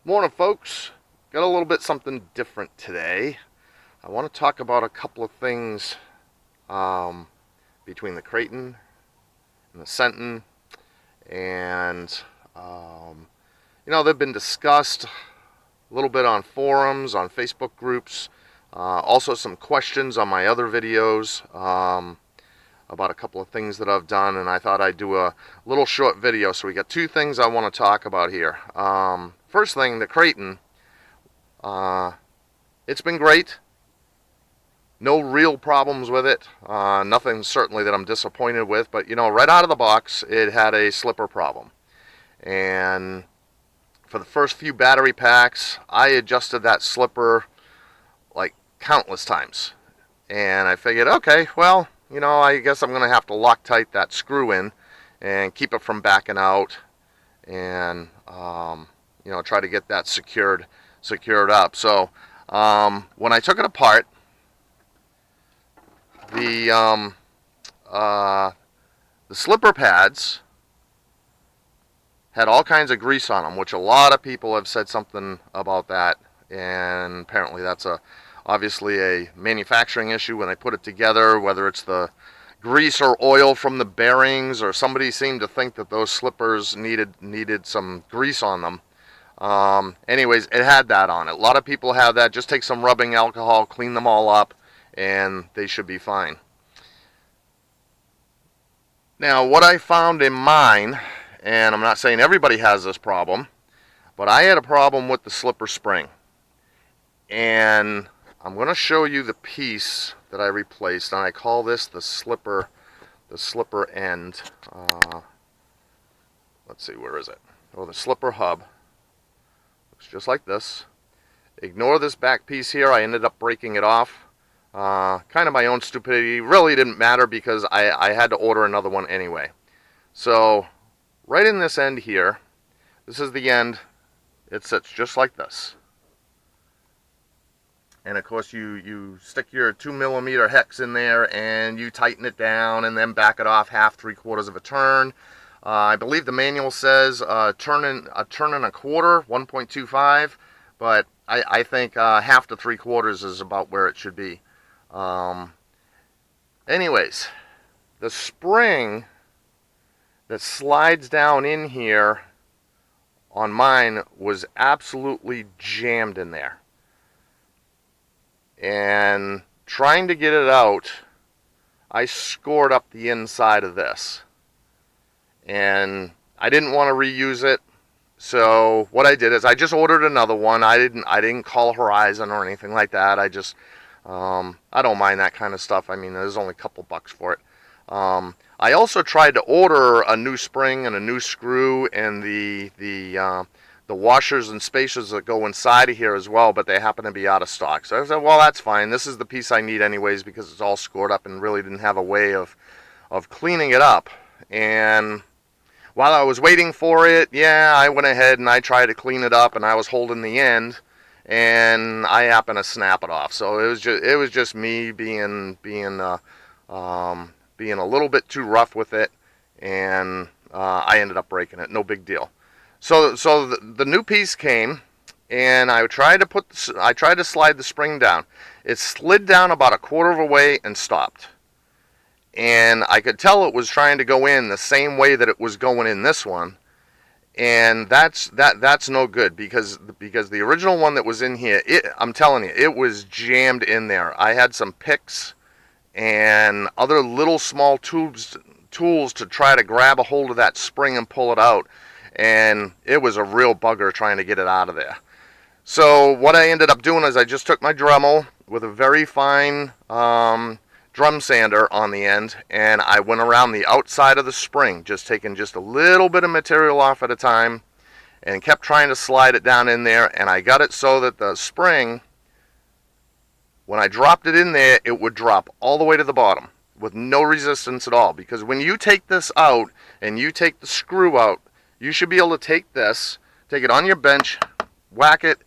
Morning, folks. Got a little bit something different today. I want to talk about a couple of things um, between the Kraton and the Senton, and they've been discussed a little bit on forums, on Facebook groups, also some questions on my other videos about a couple of things that I've done, and I thought I'd do a little short video. So we got two things I want to talk about here. First thing, the Kraton. It's been great. No real problems with it. Nothing certainly that I'm disappointed with, but right out of the box, it had a slipper problem. And for the first few battery packs, I adjusted that slipper like countless times. And I figured, okay, well, I guess I'm going to have to Loctite that screw in and keep it from backing out, and try to get that secured up. So when I took it apart, the slipper pads had all kinds of grease on them, which a lot of people have said something about that, and apparently that's obviously a manufacturing issue when they put it together, whether it's the grease or oil from the bearings, or somebody seemed to think that those slippers needed some grease on them. Anyways, it had that on it. A lot of people have that. Just take some rubbing alcohol, clean them all up, and they should be fine. Now, what I found in mine, and I'm not saying everybody has this problem, but I had a problem with the slipper spring. And I'm going to show you the piece that I replaced, and I call this the slipper end. Let's see, where is it? Oh, the slipper hub. Looks just like this. Ignore this back piece here. I ended up breaking it off. Kind of my own stupidity. Really didn't matter because I had to order another one anyway. So right in this end here, this is the end. It sits just like this. And of course you stick your 2mm hex in there and you tighten it down and then back it off half, 3/4 of a turn. I believe the manual says a turn and a quarter, 1.25, but I think half to 3/4 is about where it should be. Anyways, the spring that slides down in here on mine was absolutely jammed in there. And trying to get it out, I scored up the inside of this. And I didn't want to reuse it, so what I did is I just ordered another one. I didn't call Horizon or anything like that. I just I don't mind that kind of stuff. I mean, there's only a couple bucks for it. I also tried to order a new spring and a new screw and the washers and spacers that go inside of here as well, but they happen to be out of stock. So I said, well, that's fine. This is the piece I need anyways because it's all scored up and really didn't have a way of cleaning it up. And while I was waiting for it, I went ahead and I tried to clean it up, and I was holding the end, and I happened to snap it off. So it was just me being a little bit too rough with it, and I ended up breaking it. No big deal. So the new piece came, and I tried to slide the spring down. It slid down about a quarter of a way and stopped. And I could tell it was trying to go in the same way that it was going in this one, and that's no good because the original one that was in here, I'm telling you, it was jammed in there. I had some picks and other little small tools to try to grab a hold of that spring and pull it out, and it was a real bugger trying to get it out of there. So what I ended up doing is I just took my Dremel with a very fine drum sander on the end, and I went around the outside of the spring, just taking just a little bit of material off at a time, and kept trying to slide it down in there, and I got it so that the spring, when I dropped it in there, it would drop all the way to the bottom with no resistance at all. Because when you take this out and you take the screw out, you should be able to take it on your bench, whack it,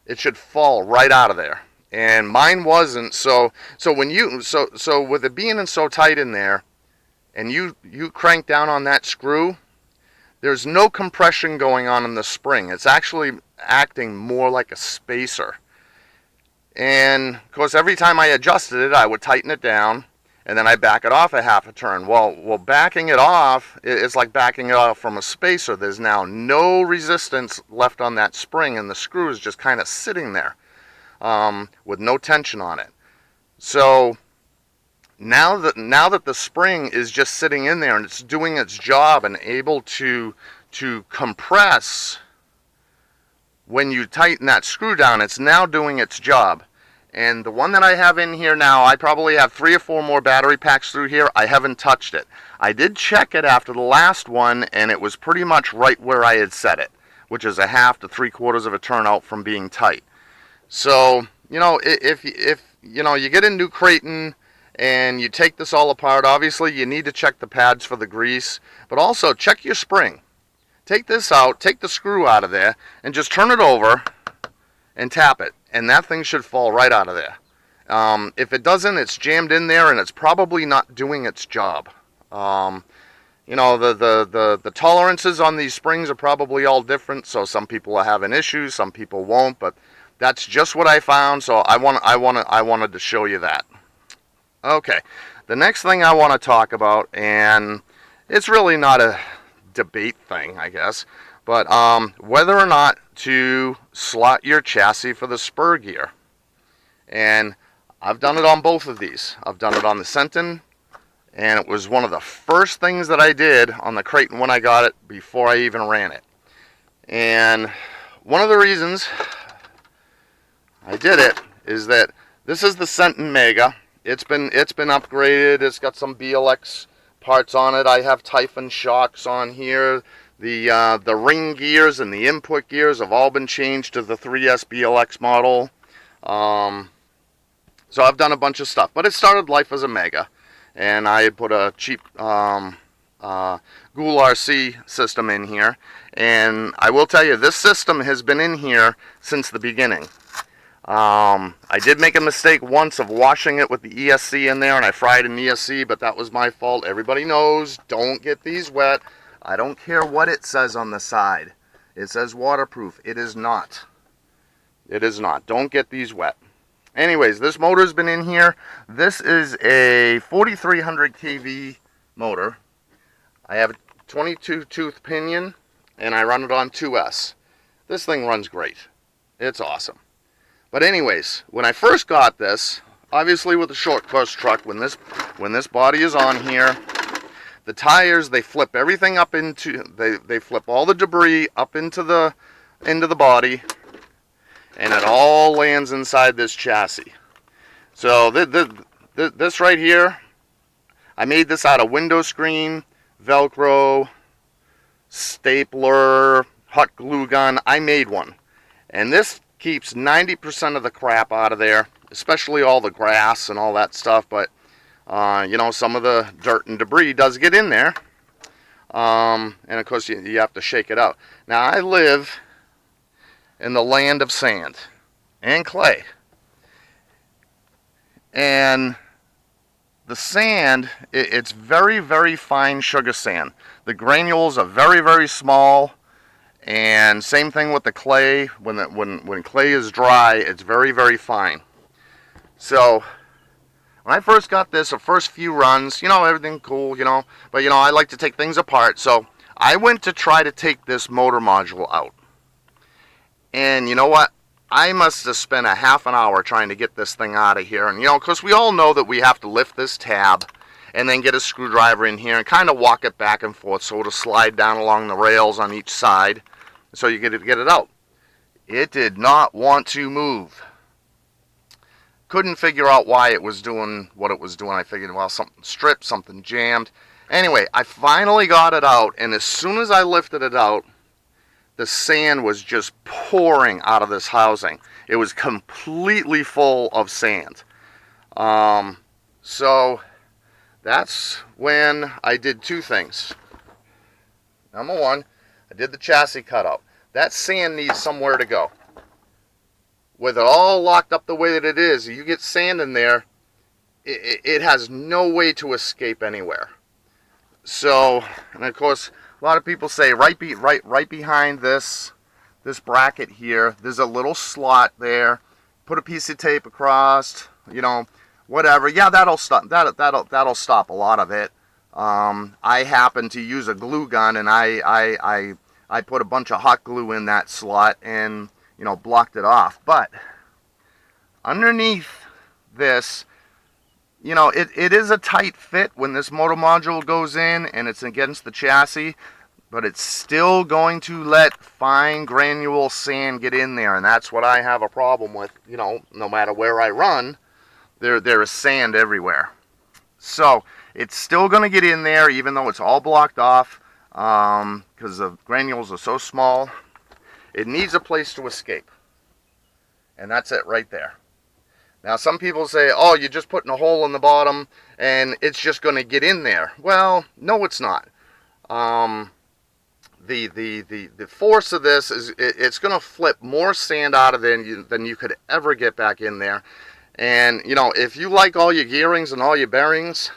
it should fall right out of there. And mine wasn't. So with it being so tight in there, and you crank down on that screw, there's no compression going on in the spring. It's actually acting more like a spacer. And of course, every time I adjusted it, I would tighten it down, and then I back it off a half a turn. Well, backing it off, it's like backing it off from a spacer. There's now no resistance left on that spring, and the screw is just kind of sitting there with no tension on it. So now that the spring is just sitting in there and it's doing its job and able to compress, when you tighten that screw down, it's now doing its job. And the one that I have in here now, I probably have 3 or 4 more battery packs through here. I haven't touched it. I did check it after the last one, and it was pretty much right where I had set it, which is a half to 3/4 of a turn out from being tight. So, you know, if you know, you get a new Kraton and you take this all apart, obviously you need to check the pads for the grease, but also check your spring. Take this out, take the screw out of there, and just turn it over and tap it, and that thing should fall right out of there. If it doesn't, it's jammed in there and it's probably not doing its job. You know, the tolerances on these springs are probably all different, so some people are having issues, some people won't, but that's just what I found, so I wanted to show you that. Okay, the next thing I want to talk about, and it's really not a debate thing, I guess, but whether or not to slot your chassis for the spur gear. And I've done it on both of these. I've done it on the Senton, and it was one of the first things that I did on the Kraton when I got it before I even ran it. And one of the reasons I did it is that this is the Senton Mega. It's been upgraded. It's got some BLX parts on it. I have Typhon shocks on here. The ring gears and the input gears have all been changed to the 3S BLX model. So I've done a bunch of stuff, but it started life as a Mega, and I put a cheap Ghoul RC system in here, and I will tell you, this system has been in here since the beginning. I did make a mistake once of washing it with the ESC in there, and I fried an ESC, but that was my fault. Everybody knows, don't get these wet. I don't care what it says on the side. It says waterproof. It is not. It is not. Don't get these wet. Anyways, this motor's been in here. This is a 4300 kV motor. I have a 22 tooth pinion, and I run it on 2S. This thing runs great. It's awesome. But anyways, when I first got this, obviously with a short course truck, when this body is on here, the tires, they flip everything up into, they flip all the debris up into the body, and it all lands inside this chassis. So this right here, I made this out of window screen, Velcro, stapler, hot glue gun. I made one. And this keeps 90% of the crap out of there, especially all the grass and all that stuff, but you know, some of the dirt and debris does get in there, and of course you have to shake it out. Now, I live in the land of sand and clay, and the sand, it's very, very fine sugar sand. The granules are very, very small. And same thing with the clay. When clay is dry, it's very, very fine. So when I first got this, the first few runs, you know, everything cool, you know, but you know, I like to take things apart. So I went to try to take this motor module out, and you know what? I must have spent a half an hour trying to get this thing out of here. And you know, because we all know that we have to lift this tab and then get a screwdriver in here and kind of walk it back and forth so it'll slide down along the rails on each side. So you get it out. It did not want to move. Couldn't figure out why it was doing what it was doing. I figured, well, something stripped, something jammed. Anyway, I finally got it out, and as soon as I lifted it out, the sand was just pouring out of this housing. It was completely full of sand. So that's when I did two things. Number one, I did the chassis cutout. That sand needs somewhere to go. With it all locked up the way that it is, you get sand in there, it has no way to escape anywhere. So, and of course, A lot of people say right behind this bracket here, there's a little slot there. Put a piece of tape across, you know, whatever. Yeah, that'll stop. That'll stop a lot of it. I happen to use a glue gun, and I put a bunch of hot glue in that slot and, you know, blocked it off. But underneath this, you know, it is a tight fit when this motor module goes in and it's against the chassis, but it's still going to let fine granule sand get in there, and that's what I have a problem with. You know, no matter where I run, there is sand everywhere. So it's still going to get in there even though it's all blocked off, because the granules are so small. It needs a place to escape, and that's it right there. Now, some people say, oh, you're just putting a hole in the bottom and it's just going to get in there. Well, no, it's not. The force of this is it's going to flip more sand out of there than you could ever get back in there. And, you know, if you like all your gearings and all your bearings,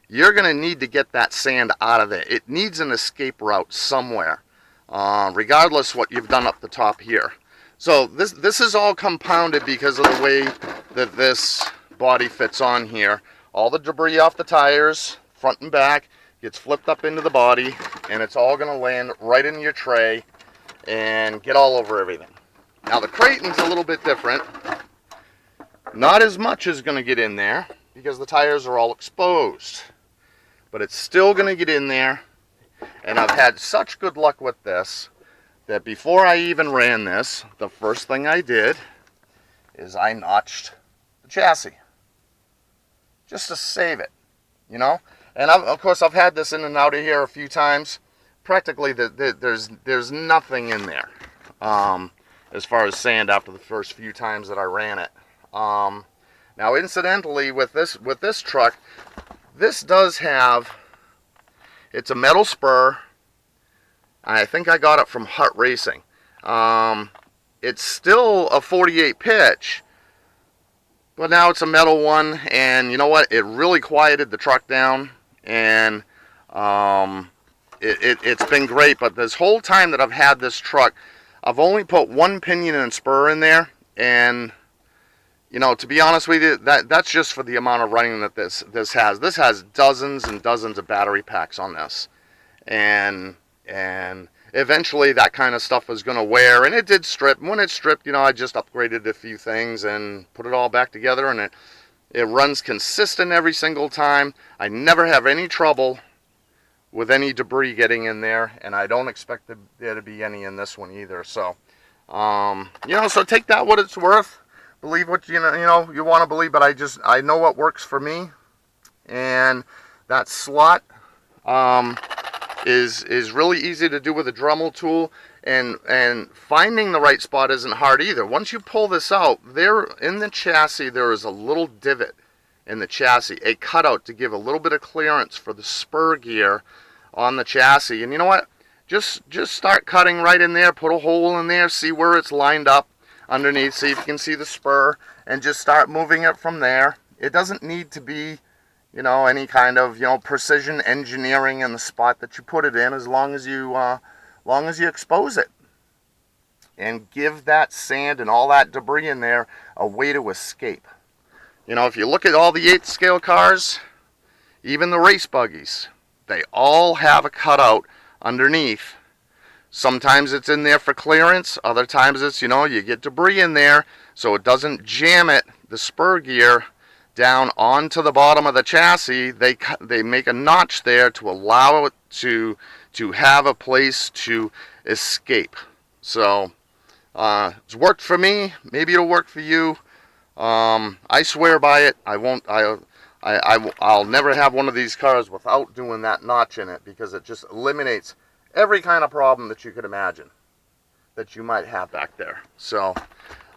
you're going to need to get that sand out of there. It needs an escape route somewhere, regardless what you've done up the top here. So this is all compounded because of the way that this body fits on here. All the debris off the tires, front and back, gets flipped up into the body, and it's all going to land right in your tray and get all over everything. Now the Kraton's a little bit different. Not as much is going to get in there because the tires are all exposed. But it's still going to get in there, and I've had such good luck with this that before I even ran this, the first thing I did is I notched the chassis just to save it, you know. And of course I've had this in and out of here a few times. Practically there's nothing in there as far as sand after the first few times that I ran it. Now incidentally, with this truck, this does have, it's a metal spur. I think I got it from Hut Racing. It's still a 48 pitch, but now it's a metal one, and you know what? It really quieted the truck down, and it's been great. But this whole time that I've had this truck, I've only put one pinion and spur in there, and you know, to be honest with you, that's just for the amount of running that this has. This has dozens and dozens of battery packs on this, and eventually that kind of stuff was going to wear, and it did strip. And when it stripped, you know, I just upgraded a few things and put it all back together, and it runs consistent every single time. I never have any trouble with any debris getting in there, and I don't expect there to be any in this one either. So, you know, so take that what it's worth. Believe what you want to believe, but I know what works for me, and that slot is really easy to do with a Dremel tool, and finding the right spot isn't hard either. Once you pull this out, there in the chassis there is a little divot in the chassis, a cutout to give a little bit of clearance for the spur gear on the chassis. And you know what? Just start cutting right in there, put a hole in there, see where it's lined up underneath, see if you can see the spur, and just start moving it from there. It doesn't need to be, you know, any kind of, you know, precision engineering in the spot that you put it in, as long as you expose it and give that sand and all that debris in there a way to escape. You know, if you look at all the 8th scale cars, even the race buggies, they all have a cutout underneath. Sometimes it's in there for clearance, other times it's, you know, you get debris in there so it doesn't jam it, the spur gear, down onto the bottom of the chassis. They make a notch there to allow it to have a place to escape. So it's worked for me. Maybe it'll work for you. I swear by it. I'll never have one of these cars without doing that notch in it, because it just eliminates every kind of problem that you could imagine that you might have back there. So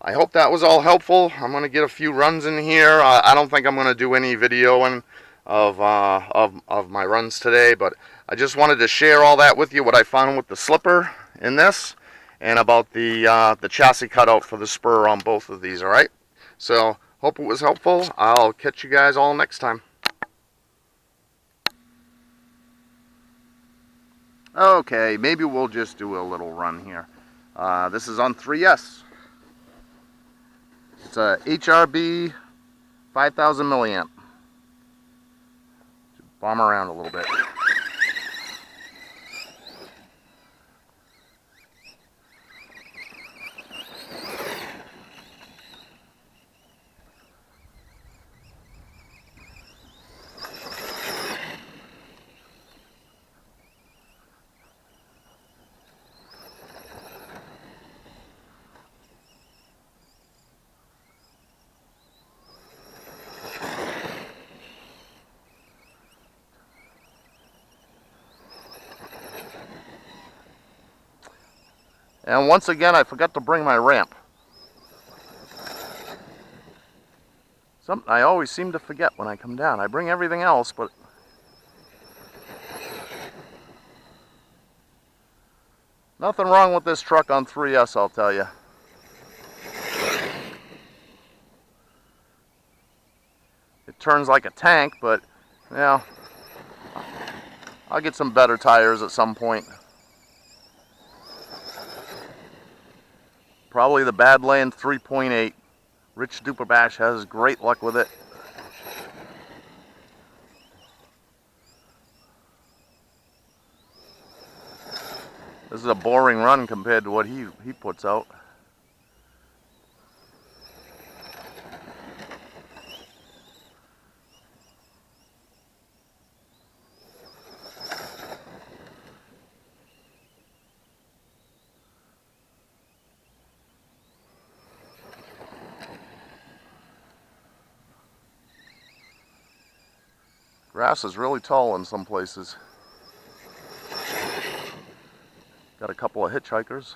I hope that was all helpful. I'm going to get a few runs in here. I don't think I'm going to do any videoing of my runs today, but I just wanted to share all that with you, what I found with the slipper in this, and about the chassis cutout for the spur on both of these. All right, so hope it was helpful. I'll catch you guys all next time. Okay, maybe we'll just do a little run here. This is on 3S. It's a HRB 5000 milliamp. Bomb around a little bit. And once again, I forgot to bring my ramp. Something I always seem to forget when I come down. I bring everything else, but nothing wrong with this truck on 3S, I'll tell you. It turns like a tank, but, you know, I'll get some better tires at some point. Probably the Badland 3.8. Rich Duperbash has great luck with it. This is a boring run compared to what he puts out. Grass is really tall in some places. Got a couple of hitchhikers.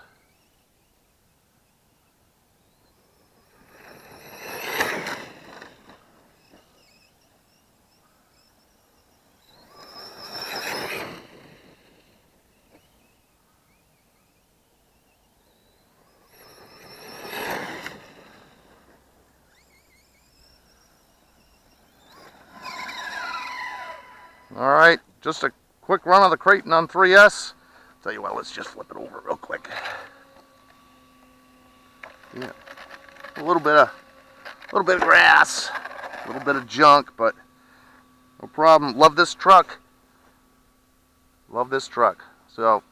All right, just a quick run of the Kraton on 3S. Tell you what, let's just flip it over real quick. Yeah, a little bit of grass, a little bit of junk, but no problem. Love this truck. Love this truck. So, all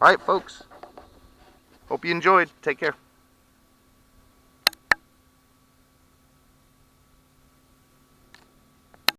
right, folks. Hope you enjoyed. Take care.